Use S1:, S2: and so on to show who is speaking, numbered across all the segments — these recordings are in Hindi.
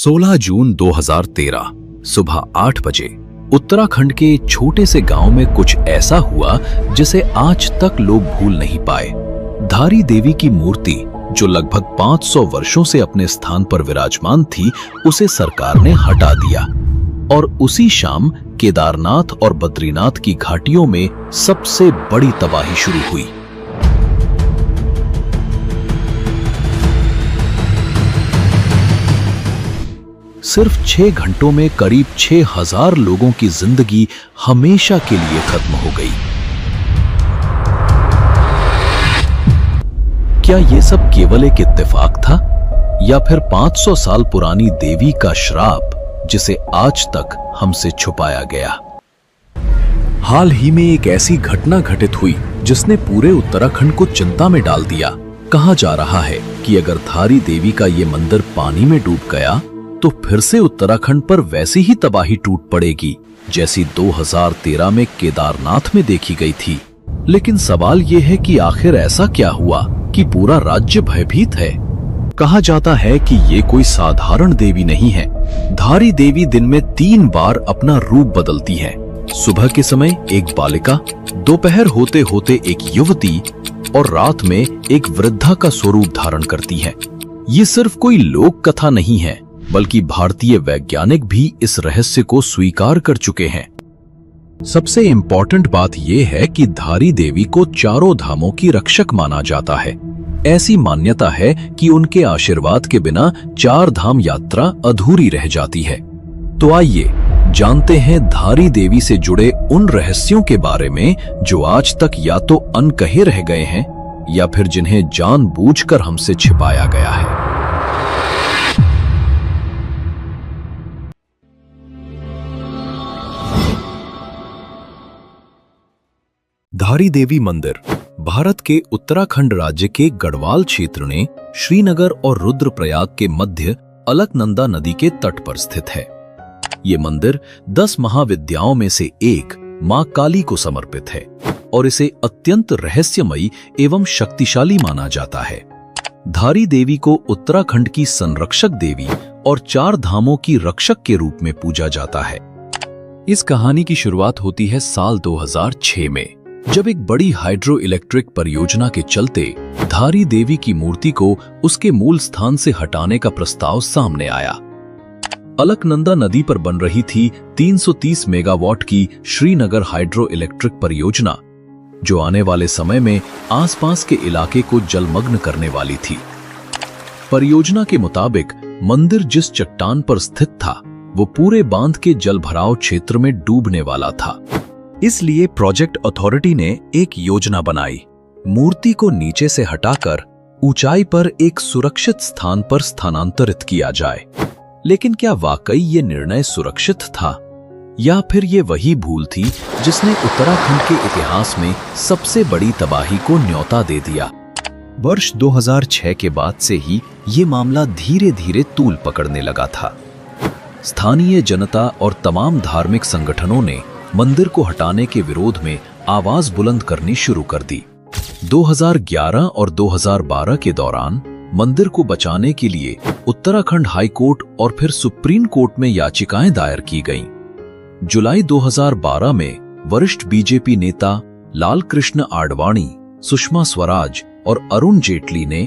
S1: 16 जून 2013 सुबह 8 बजे उत्तराखंड के एक छोटे से गांव में कुछ ऐसा हुआ जिसे आज तक लोग भूल नहीं पाए। धारी देवी की मूर्ति जो लगभग 500 वर्षों से अपने स्थान पर विराजमान थी, उसे सरकार ने हटा दिया और उसी शाम केदारनाथ और बद्रीनाथ की घाटियों में सबसे बड़ी तबाही शुरू हुई। सिर्फ 6 घंटों में करीब 6000 लोगों की जिंदगी हमेशा के लिए खत्म हो गई। क्या यह सब केवल एक इत्तेफाक था या फिर 500 साल पुरानी देवी का श्राप जिसे आज तक हमसे छुपाया गया? हाल ही में एक ऐसी घटना घटित हुई जिसने पूरे उत्तराखंड को चिंता में डाल दिया। कहा जा रहा है कि अगर धारी देवी का ये मंदिर पानी में डूब गया तो फिर से उत्तराखंड पर वैसी ही तबाही टूट पड़ेगी जैसी 2013 में केदारनाथ में देखी गई थी। लेकिन सवाल यह है कि आखिर ऐसा क्या हुआ कि पूरा राज्य भयभीत है। कहा जाता है कि ये कोई साधारण देवी नहीं है। धारी देवी दिन में 3 बार अपना रूप बदलती है। सुबह के समय एक बालिका, दोपहर होते होते एक युवती और रात में एक वृद्धा का स्वरूप धारण करती है। ये सिर्फ कोई लोक कथा नहीं है, बल्कि भारतीय वैज्ञानिक भी इस रहस्य को स्वीकार कर चुके हैं। सबसे इंपॉर्टेंट बात यह है कि धारी देवी को चारों धामों की रक्षक माना जाता है। ऐसी मान्यता है कि उनके आशीर्वाद के बिना 4 धाम यात्रा अधूरी रह जाती है। तो आइए जानते हैं धारी देवी से जुड़े उन रहस्यों के बारे में जो आज तक या तो अनकहे रह गए हैं या फिर जिन्हें जानबूझकर हमसे छिपाया गया है। धारी देवी मंदिर भारत के उत्तराखंड राज्य के गढ़वाल क्षेत्र में श्रीनगर और रुद्रप्रयाग के मध्य अलकनंदा नदी के तट पर स्थित है। ये मंदिर 10 महाविद्याओं में से एक मां काली को समर्पित है और इसे अत्यंत रहस्यमयी एवं शक्तिशाली माना जाता है। धारी देवी को उत्तराखंड की संरक्षक देवी और 4 धामों की रक्षक के रूप में पूजा जाता है। इस कहानी की शुरुआत होती है साल 2006 में, जब एक बड़ी हाइड्रो इलेक्ट्रिक परियोजना के चलते धारी देवी की मूर्ति को उसके मूल स्थान से हटाने का प्रस्ताव सामने आया। अलकनंदा नदी पर बन रही थी 330 मेगावाट की श्रीनगर हाइड्रो इलेक्ट्रिक परियोजना, जो आने वाले समय में आसपास के इलाके को जलमग्न करने वाली थी। परियोजना के मुताबिक मंदिर जिस चट्टान पर स्थित था वो पूरे बांध के जलभराव क्षेत्र में डूबने वाला था। इसलिए प्रोजेक्ट अथॉरिटी ने एक योजना बनाई। मूर्ति को नीचे से हटाकर ऊंचाई पर एक सुरक्षित स्थान पर स्थानांतरित किया जाए। लेकिन क्या वाकई ये निर्णय सुरक्षित था या फिर ये वही भूल थी जिसने उत्तराखंड के इतिहास में सबसे बड़ी तबाही को न्योता दे दिया? वर्ष 2006 के बाद से ही ये मामला धीरे धीरे तूल पकड़ने लगा था। स्थानीय जनता और तमाम धार्मिक संगठनों ने मंदिर को हटाने के विरोध में आवाज बुलंद करनी शुरू कर दी। 2011 और 2012 के दौरान मंदिर को बचाने के लिए उत्तराखंड हाई कोर्ट और फिर सुप्रीम कोर्ट में याचिकाएं दायर की गईं। जुलाई 2012 में वरिष्ठ बीजेपी नेता लाल कृष्ण आडवाणी, सुषमा स्वराज और अरुण जेटली ने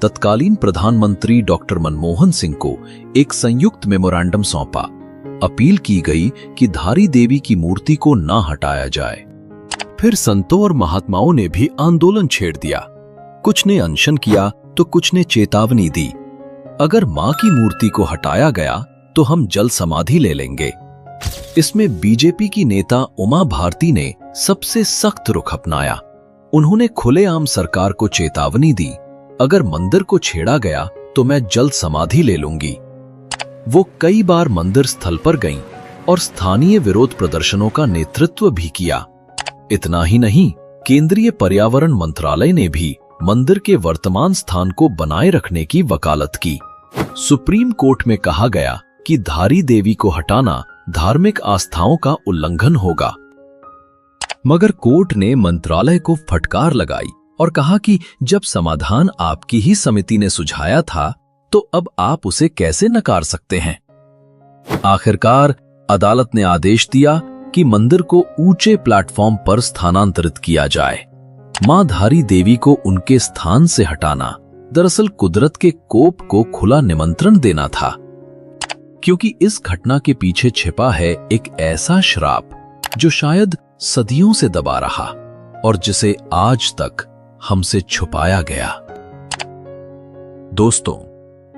S1: तत्कालीन प्रधानमंत्री डॉक्टर मनमोहन सिंह को एक संयुक्त मेमोरेंडम सौंपा। अपील की गई कि धारी देवी की मूर्ति को ना हटाया जाए। फिर संतों और महात्माओं ने भी आंदोलन छेड़ दिया। कुछ ने अनशन किया तो कुछ ने चेतावनी दी, अगर मां की मूर्ति को हटाया गया तो हम जल समाधि ले लेंगे। इसमें बीजेपी की नेता उमा भारती ने सबसे सख्त रुख अपनाया। उन्होंने खुलेआम सरकार को चेतावनी दी, अगर मंदिर को छेड़ा गया तो मैं जल समाधि ले लूंगी। वो कई बार मंदिर स्थल पर गईं और स्थानीय विरोध प्रदर्शनों का नेतृत्व भी किया। इतना ही नहीं, केंद्रीय पर्यावरण मंत्रालय ने भी मंदिर के वर्तमान स्थान को बनाए रखने की वकालत की। सुप्रीम कोर्ट में कहा गया कि धारी देवी को हटाना धार्मिक आस्थाओं का उल्लंघन होगा, मगर कोर्ट ने मंत्रालय को फटकार लगाई और कहा कि जब समाधान आपकी ही समिति ने सुझाया था तो अब आप उसे कैसे नकार सकते हैं? आखिरकार अदालत ने आदेश दिया कि मंदिर को ऊंचे प्लेटफॉर्म पर स्थानांतरित किया जाए। मां धारी देवी को उनके स्थान से हटाना दरअसल कुदरत के कोप को खुला निमंत्रण देना था, क्योंकि इस घटना के पीछे छिपा है एक ऐसा श्राप जो शायद सदियों से दबा रहा और जिसे आज तक हमसे छुपाया गया। दोस्तों,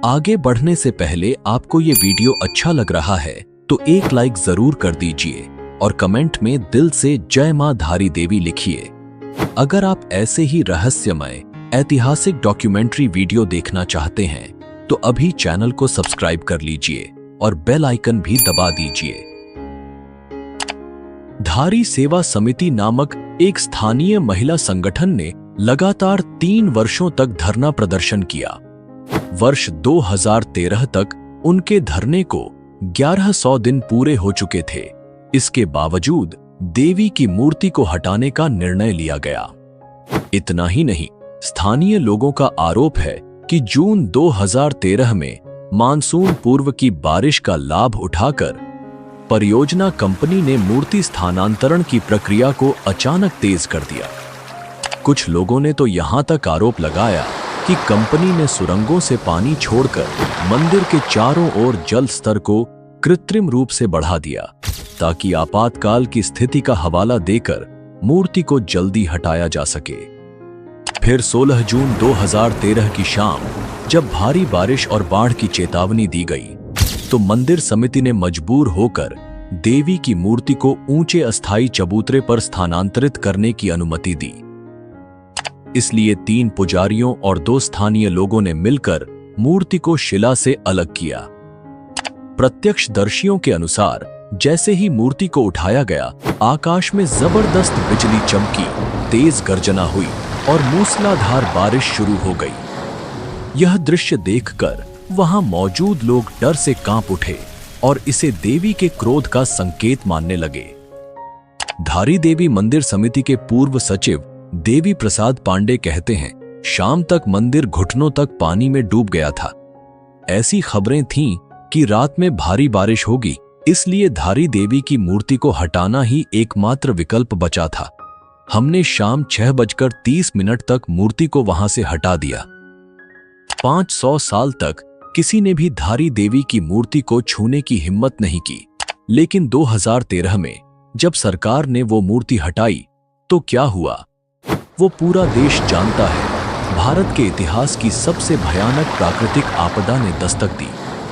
S1: आगे बढ़ने से पहले आपको ये वीडियो अच्छा लग रहा है तो एक लाइक जरूर कर दीजिए और कमेंट में दिल से जय मां धारी देवी लिखिए। अगर आप ऐसे ही रहस्यमय ऐतिहासिक डॉक्यूमेंट्री वीडियो देखना चाहते हैं तो अभी चैनल को सब्सक्राइब कर लीजिए और बेल आइकन भी दबा दीजिए। धारी सेवा समिति नामक एक स्थानीय महिला संगठन ने लगातार 3 वर्षों तक धरना प्रदर्शन किया। वर्ष 2013 तक उनके धरने को 1100 दिन पूरे हो चुके थे। इसके बावजूद देवी की मूर्ति को हटाने का निर्णय लिया गया। इतना ही नहीं, स्थानीय लोगों का आरोप है कि जून 2013 में मानसून पूर्व की बारिश का लाभ उठाकर परियोजना कंपनी ने मूर्ति स्थानांतरण की प्रक्रिया को अचानक तेज कर दिया। कुछ लोगों ने तो यहां तक आरोप लगाया कि कंपनी ने सुरंगों से पानी छोड़कर मंदिर के चारों ओर जल स्तर को कृत्रिम रूप से बढ़ा दिया ताकि आपातकाल की स्थिति का हवाला देकर मूर्ति को जल्दी हटाया जा सके। फिर 16 जून 2013 की शाम जब भारी बारिश और बाढ़ की चेतावनी दी गई तो मंदिर समिति ने मजबूर होकर देवी की मूर्ति को ऊंचे अस्थायी चबूतरे पर स्थानांतरित करने की अनुमति दी। इसलिए 3 पुजारियों और 2 स्थानीय लोगों ने मिलकर मूर्ति को शिला से अलग किया। प्रत्यक्षदर्शियों के अनुसार जैसे ही मूर्ति को उठाया गया, आकाश में जबरदस्त बिजली चमकी, तेज गर्जना हुई और मूसलाधार बारिश शुरू हो गई। यह दृश्य देखकर वहां मौजूद लोग डर से कांप उठे और इसे देवी के क्रोध का संकेत मानने लगे। धारी देवी मंदिर समिति के पूर्व सचिव देवी प्रसाद पांडे कहते हैं, शाम तक मंदिर घुटनों तक पानी में डूब गया था। ऐसी खबरें थीं कि रात में भारी बारिश होगी, इसलिए धारी देवी की मूर्ति को हटाना ही एकमात्र विकल्प बचा था। हमने शाम 6:30 तक मूर्ति को वहां से हटा दिया। 500 साल तक किसी ने भी धारी देवी की मूर्ति को छूने की हिम्मत नहीं की, लेकिन 2013 में जब सरकार ने वो मूर्ति हटाई तो क्या हुआ वो पूरा देश जानता है। भारत के इतिहास की सबसे भयानक प्राकृतिक आपदा ने दस्तक दी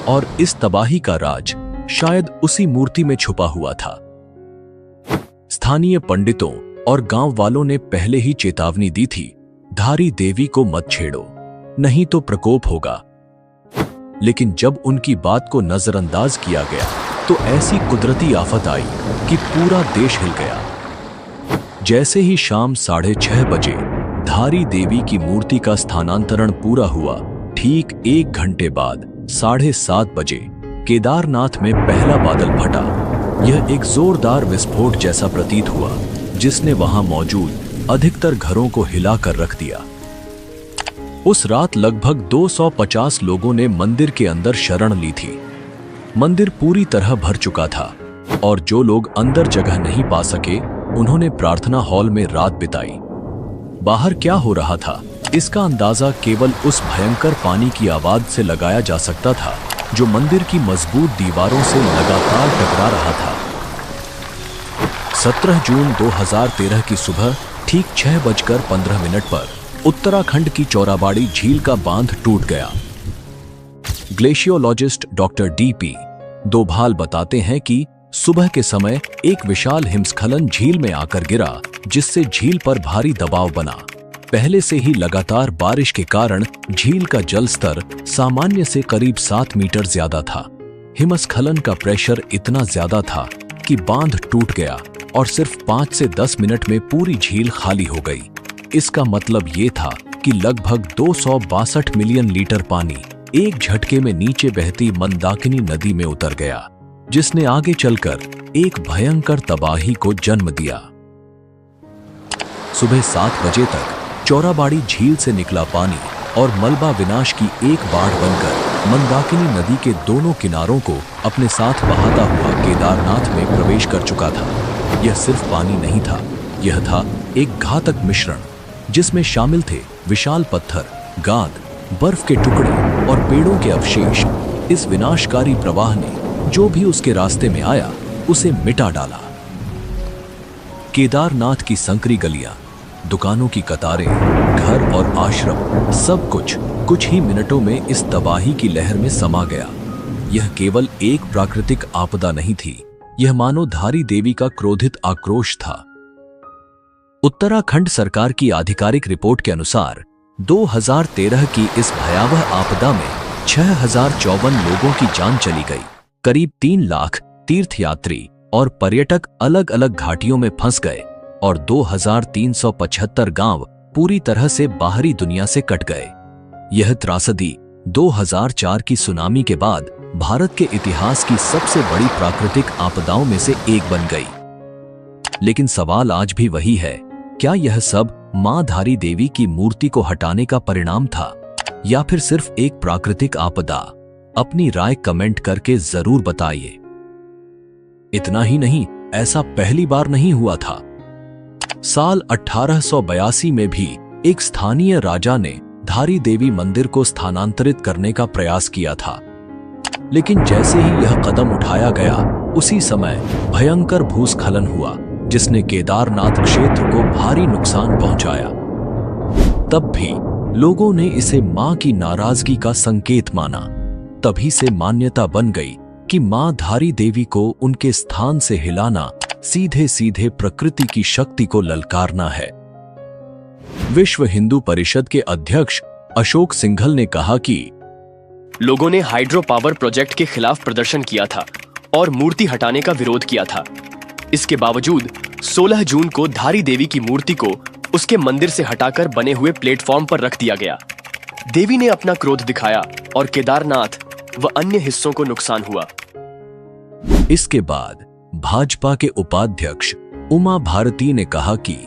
S1: और इस तबाही का राज शायद उसी मूर्ति में छुपा हुआ था। स्थानीय पंडितों और गांव वालों ने पहले ही चेतावनी दी थी, धारी देवी को मत छेड़ो, नहीं तो प्रकोप होगा। लेकिन जब उनकी बात को नजरअंदाज किया गया तो ऐसी कुदरती आफत आई कि पूरा देश हिल गया। जैसे ही शाम 6:30 बजे धारी देवी की मूर्ति का स्थानांतरण पूरा हुआ, ठीक 1 घंटे बाद 7:30 बजे केदारनाथ में पहला बादल फटा। यह एक जोरदार विस्फोट जैसा प्रतीत हुआ जिसने वहां मौजूद अधिकतर घरों को हिलाकर रख दिया। उस रात लगभग 250 लोगों ने मंदिर के अंदर शरण ली थी। मंदिर पूरी तरह भर चुका था और जो लोग अंदर जगह नहीं पा सके उन्होंने प्रार्थना हॉल में रात बिताई। बाहर क्या हो रहा था इसका अंदाजा केवल उस भयंकर पानी की आवाज से लगाया जा सकता था जो मंदिर की मजबूत दीवारों से लगातार टकरा रहा था। 17 जून 2013 की सुबह ठीक 6:15 पर उत्तराखंड की चौराबाड़ी झील का बांध टूट गया। ग्लेशियोलॉजिस्ट डॉक्टर डीपी दोभाल बताते हैं कि सुबह के समय एक विशाल हिमस्खलन झील में आकर गिरा, जिससे झील पर भारी दबाव बना। पहले से ही लगातार बारिश के कारण झील का जल स्तर सामान्य से करीब 7 मीटर ज्यादा था। हिमस्खलन का प्रेशर इतना ज्यादा था कि बांध टूट गया और सिर्फ 5 से 10 मिनट में पूरी झील खाली हो गई। इसका मतलब ये था कि लगभग 262 मिलियन लीटर पानी एक झटके में नीचे बहती मंदाकिनी नदी में उतर गया, जिसने आगे चलकर एक भयंकर तबाही को जन्म दिया। सुबह 7 बजे तक चौराबाड़ी झील से निकला पानी और मलबा विनाश की एक बाढ़ बनकर मंदाकिनी नदी के दोनों किनारों को अपने साथ बहाता हुआ केदारनाथ में प्रवेश कर चुका था। यह सिर्फ पानी नहीं था, यह था एक घातक मिश्रण जिसमें शामिल थे विशाल पत्थर, गाद, बर्फ के टुकड़े और पेड़ों के अवशेष। इस विनाशकारी प्रवाह ने जो भी उसके रास्ते में आया उसे मिटा डाला। केदारनाथ की संकरी गलियां, दुकानों की कतारें, घर और आश्रम, सब कुछ ही मिनटों में इस तबाही की लहर में समा गया। यह केवल एक प्राकृतिक आपदा नहीं थी, यह मानो धारी देवी का क्रोधित आक्रोश था। उत्तराखंड सरकार की आधिकारिक रिपोर्ट के अनुसार 2013 की इस भयावह आपदा में 6054 लोगों की जान चली गई। करीब 3 लाख तीर्थयात्री और पर्यटक अलग अलग घाटियों में फंस गए और 2375 गांव पूरी तरह से बाहरी दुनिया से कट गए। यह त्रासदी 2004 की सुनामी के बाद भारत के इतिहास की सबसे बड़ी प्राकृतिक आपदाओं में से एक बन गई। लेकिन सवाल आज भी वही है, क्या यह सब मां धारी देवी की मूर्ति को हटाने का परिणाम था या फिर सिर्फ एक प्राकृतिक आपदा? अपनी राय कमेंट करके जरूर बताइए। इतना ही नहीं, ऐसा पहली बार नहीं हुआ था। साल 1882 में भी एक स्थानीय राजा ने धारी देवी मंदिर को स्थानांतरित करने का प्रयास किया था, लेकिन जैसे ही यह कदम उठाया गया उसी समय भयंकर भूस्खलन हुआ जिसने केदारनाथ क्षेत्र को भारी नुकसान पहुंचाया। तब भी लोगों ने इसे मां की नाराजगी का संकेत माना। तभी से मान्यता बन गई कि मां धारी देवी को उनके स्थान से हिलाना सीधे सीधे प्रकृति की शक्ति को ललकारना है। विश्व हिंदू परिषद के अध्यक्ष अशोक सिंघल ने कहा कि
S2: लोगों ने हाइड्रो पावर प्रोजेक्ट के खिलाफ प्रदर्शन किया था और मूर्ति हटाने का विरोध किया था। इसके बावजूद 16 जून को धारी देवी की मूर्ति को उसके मंदिर से हटाकर बने हुए प्लेटफॉर्म पर रख दिया गया। देवी ने अपना क्रोध दिखाया और केदारनाथ व अन्य हिस्सों को नुकसान हुआ।
S1: इसके बाद भाजपा के उपाध्यक्ष उमा भारती ने कहा कि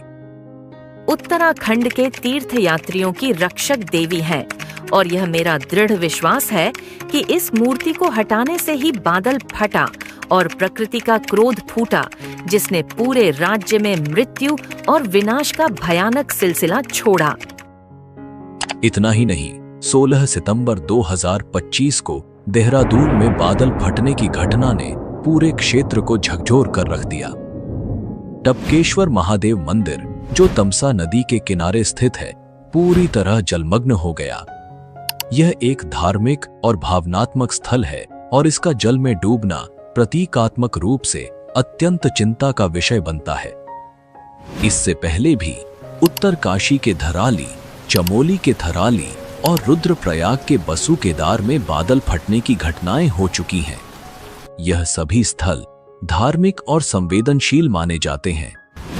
S3: उत्तराखंड के तीर्थयात्रियों की रक्षक देवी है और यह मेरा दृढ़ विश्वास है कि इस मूर्ति को हटाने से ही बादल फटा और प्रकृति का क्रोध फूटा, जिसने पूरे राज्य में मृत्यु और विनाश का भयानक सिलसिला छोड़ा।
S1: इतना ही नहीं, 16 सितंबर 2025 को देहरादून में बादल फटने की घटना ने पूरे क्षेत्र को झकझोर कर रख दिया। टपकेश्वर महादेव मंदिर, जो तमसा नदी के किनारे स्थित है, पूरी तरह जलमग्न हो गया। यह एक धार्मिक और भावनात्मक स्थल है और इसका जल में डूबना प्रतीकात्मक रूप से अत्यंत चिंता का विषय बनता है। इससे पहले भी उत्तरकाशी के धराली, चमोली के थराली और रुद्रप्रयाग के बसु केदार में बादल फटने की घटनाएं हो चुकी हैं। यह सभी स्थल धार्मिक और संवेदनशील माने जाते हैं।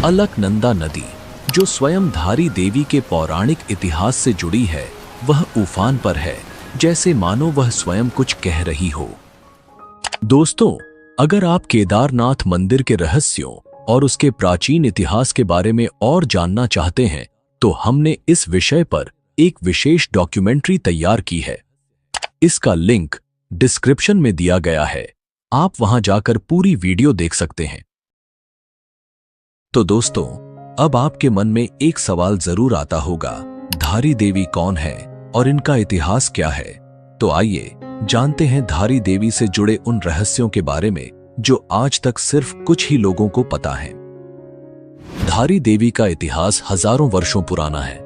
S1: अलकनंदा नदी, जो स्वयं धारी देवी के पौराणिक इतिहास से जुड़ी है, वह उफान पर है, जैसे मानो वह स्वयं कुछ कह रही हो। दोस्तों, अगर आप केदारनाथ मंदिर के रहस्यों और उसके प्राचीन इतिहास के बारे में और जानना चाहते हैं, तो हमने इस विषय पर एक विशेष डॉक्यूमेंट्री तैयार की है। इसका लिंक डिस्क्रिप्शन में दिया गया है, आप वहां जाकर पूरी वीडियो देख सकते हैं। तो दोस्तों, अब आपके मन में एक सवाल जरूर आता होगा, धारी देवी कौन है और इनका इतिहास क्या है? तो आइए जानते हैं धारी देवी से जुड़े उन रहस्यों के बारे में जो आज तक सिर्फ कुछ ही लोगों को पता है। धारी देवी का इतिहास हजारों वर्षों पुराना है।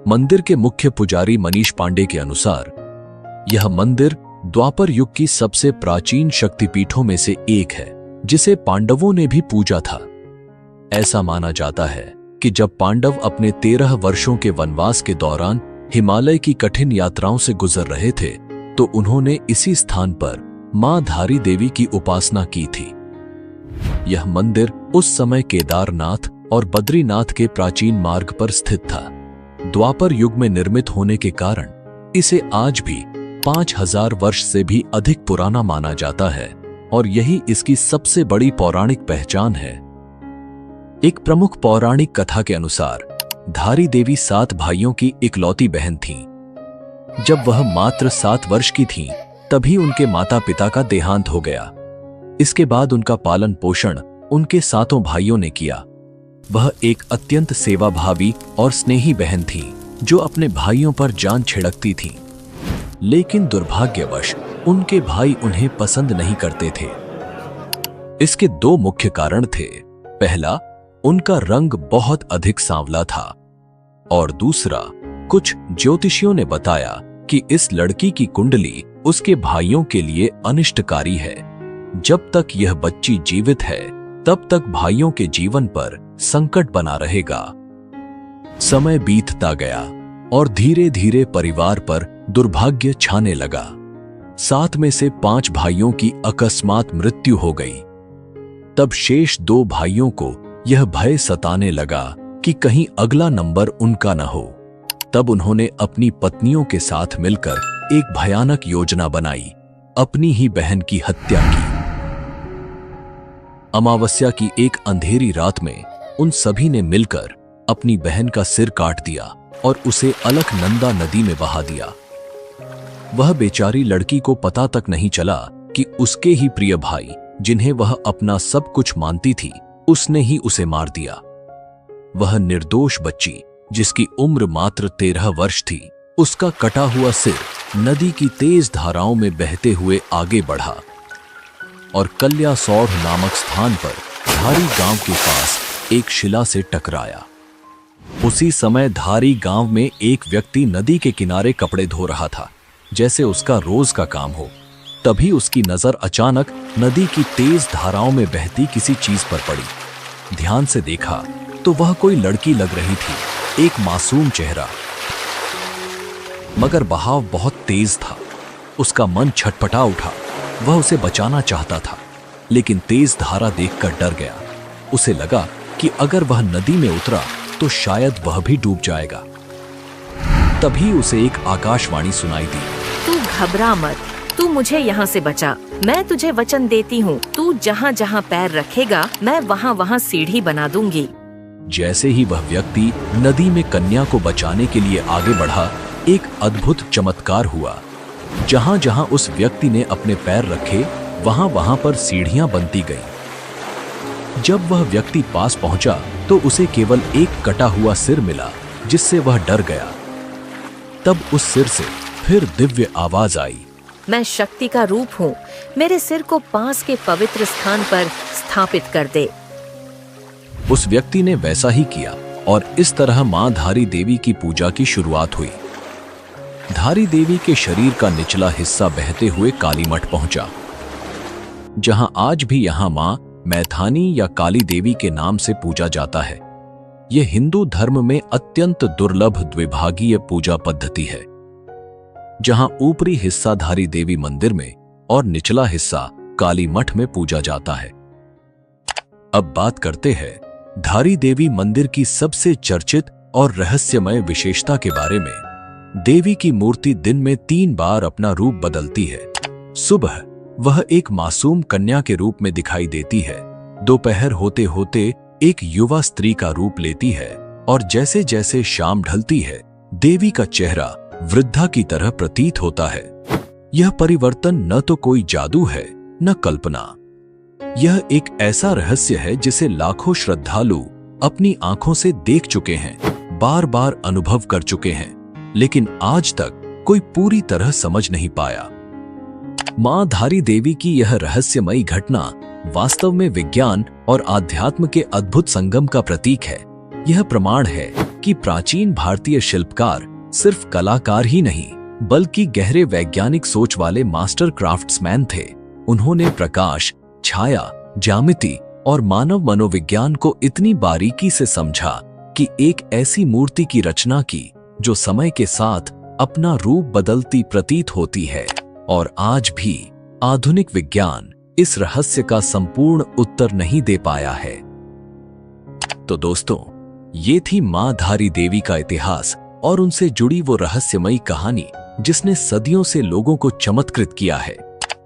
S1: मंदिर के मुख्य पुजारी मनीष पांडे के अनुसार यह मंदिर द्वापर युग की सबसे प्राचीन शक्तिपीठों में से एक है, जिसे पांडवों ने भी पूजा था। ऐसा माना जाता है कि जब पांडव अपने 13 वर्षों के वनवास के दौरान हिमालय की कठिन यात्राओं से गुजर रहे थे, तो उन्होंने इसी स्थान पर मां धारी देवी की उपासना की थी। यह मंदिर उस समय केदारनाथ और बद्रीनाथ के प्राचीन मार्ग पर स्थित था। द्वापर युग में निर्मित होने के कारण इसे आज भी 5000 वर्ष से भी अधिक पुराना माना जाता है और यही इसकी सबसे बड़ी पौराणिक पहचान है। एक प्रमुख पौराणिक कथा के अनुसार धारी देवी 7 भाइयों की इकलौती बहन थीं। जब वह मात्र 7 वर्ष की थीं, तभी उनके माता पिता का देहांत हो गया। इसके बाद उनका पालन पोषण उनके सातों भाइयों ने किया। वह एक अत्यंत सेवाभावी और स्नेही बहन थी जो अपने भाइयों पर जान छिड़कती थी। लेकिन दुर्भाग्यवश उनके भाई उन्हें पसंद नहीं करते थे। इसके दो मुख्य कारण थे। पहला, उनका रंग बहुत अधिक सांवला था और दूसरा, कुछ ज्योतिषियों ने बताया कि इस लड़की की कुंडली उसके भाइयों के लिए अनिष्टकारी है। जब तक यह बच्ची जीवित है तब तक भाइयों के जीवन पर संकट बना रहेगा। समय बीतता गया और धीरे धीरे परिवार पर दुर्भाग्य छाने लगा। 7 में से 5 भाइयों की अकस्मात मृत्यु हो गई। तब शेष 2 भाइयों को यह भय सताने लगा कि कहीं अगला नंबर उनका न हो। तब उन्होंने अपनी पत्नियों के साथ मिलकर एक भयानक योजना बनाई, अपनी ही बहन की हत्या की। अमावस्या की एक अंधेरी रात में उन सभी ने मिलकर अपनी बहन का सिर काट दिया और उसे अलकनंदा नदी में बहा दिया। वह बेचारी लड़की को पता तक नहीं चला कि उसके ही प्रिय भाई, जिन्हें वह अपना सब कुछ मानती थी, उसने ही उसे मार दिया। वह निर्दोष बच्ची, जिसकी उम्र मात्र 13 वर्ष थी, उसका कटा हुआ सिर नदी की तेज धाराओं में बहते हुए आगे बढ़ा और कल्यासौड़ नामक स्थान पर धारी गांव के पास एक शिला से टकराया। उसी समय धारी गांव में एक व्यक्ति नदी के किनारे कपड़े धो रहा था, जैसे उसका रोज का काम हो। तभी उसकी नजर अचानक नदी की तेज धाराओं में बहती किसी चीज पर पड़ी। ध्यान से देखा तो वह कोई लड़की लग रही थी, एक मासूम चेहरा, मगर बहाव बहुत तेज था। उसका मन छटपटा उठा। वह उसे बचाना चाहता था, लेकिन तेज धारा देखकर डर गया। उसे लगा कि अगर वह नदी में उतरा तो शायद वह भी डूब जाएगा। तभी उसे एक आकाशवाणी सुनाई दी।
S3: तू घबरा मत, तू मुझे यहाँ से बचा। मैं तुझे वचन देती हूँ, तू जहाँ जहाँ पैर रखेगा मैं वहाँ वहाँ सीढ़ी बना दूंगी।
S1: जैसे ही वह व्यक्ति नदी में कन्या को बचाने के लिए आगे बढ़ा, एक अद्भुत चमत्कार हुआ। जहां जहां उस व्यक्ति ने अपने पैर रखे, वहां वहां पर सीढ़ियां बनती गईं। जब वह व्यक्ति पास पहुंचा तो उसे केवल एक कटा हुआ सिर मिला, जिससे वह डर गया। तब उस सिर से फिर दिव्य आवाज आई,
S3: मैं शक्ति का रूप हूँ, मेरे सिर को पास के पवित्र स्थान पर स्थापित कर दे।
S1: उस व्यक्ति ने वैसा ही किया और इस तरह मां धारी देवी की पूजा की शुरुआत हुई। धारी देवी के शरीर का निचला हिस्सा बहते हुए कालीमठ पहुंचा, जहां आज भी यहां मां मैथानी या काली देवी के नाम से पूजा जाता है। यह हिंदू धर्म में अत्यंत दुर्लभ द्विभागीय पूजा पद्धति है, जहां ऊपरी हिस्सा धारी देवी मंदिर में और निचला हिस्सा काली मठ में पूजा जाता है। अब बात करते हैं धारी देवी मंदिर की सबसे चर्चित और रहस्यमय विशेषता के बारे में। देवी की मूर्ति दिन में 3 बार अपना रूप बदलती है। सुबह वह एक मासूम कन्या के रूप में दिखाई देती है, दोपहर होते होते एक युवा स्त्री का रूप लेती है और जैसे जैसे शाम ढलती है देवी का चेहरा वृद्धा की तरह प्रतीत होता है। यह परिवर्तन न तो कोई जादू है न कल्पना। यह एक ऐसा रहस्य है जिसे लाखों श्रद्धालु अपनी आंखों से देख चुके हैं, बार बार अनुभव कर चुके हैं, लेकिन आज तक कोई पूरी तरह समझ नहीं पाया। मां धारी देवी की यह रहस्यमयी घटना वास्तव में विज्ञान और आध्यात्म के अद्भुत संगम का प्रतीक है। यह प्रमाण है कि प्राचीन भारतीय शिल्पकार सिर्फ कलाकार ही नहीं, बल्कि गहरे वैज्ञानिक सोच वाले मास्टर क्राफ्ट्समैन थे। उन्होंने प्रकाश, छाया, ज्यामिति और मानव मनोविज्ञान को इतनी बारीकी से समझा कि एक ऐसी मूर्ति की रचना की जो समय के साथ अपना रूप बदलती प्रतीत होती है। और आज भी आधुनिक विज्ञान इस रहस्य का संपूर्ण उत्तर नहीं दे पाया है। तो दोस्तों, ये थी मां धारी देवी का इतिहास और उनसे जुड़ी वो रहस्यमयी कहानी जिसने सदियों से लोगों को चमत्कृत किया है।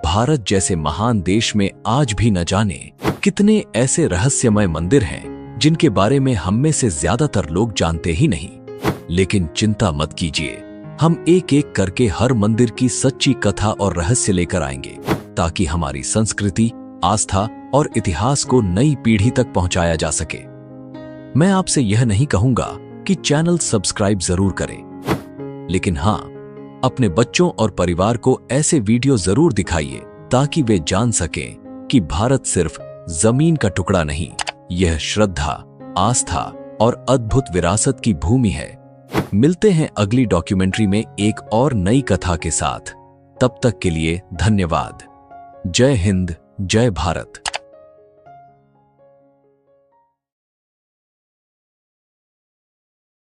S1: भारत जैसे महान देश में आज भी न जाने कितने ऐसे रहस्यमय मंदिर हैं जिनके बारे में हम में से ज्यादातर लोग जानते ही नहीं। लेकिन चिंता मत कीजिए, हम एक एक करके हर मंदिर की सच्ची कथा और रहस्य लेकर आएंगे, ताकि हमारी संस्कृति, आस्था और इतिहास को नई पीढ़ी तक पहुंचाया जा सके। मैं आपसे यह नहीं कहूंगा कि चैनल सब्सक्राइब जरूर करें, लेकिन हां, अपने बच्चों और परिवार को ऐसे वीडियो जरूर दिखाइए ताकि वे जान सकें कि भारत सिर्फ जमीन का टुकड़ा नहीं, यह श्रद्धा, आस्था और अद्भुत विरासत की भूमि है। मिलते हैं अगली डॉक्यूमेंट्री में एक और नई कथा के साथ। तब तक के लिए धन्यवाद। जय हिंद, जय भारत।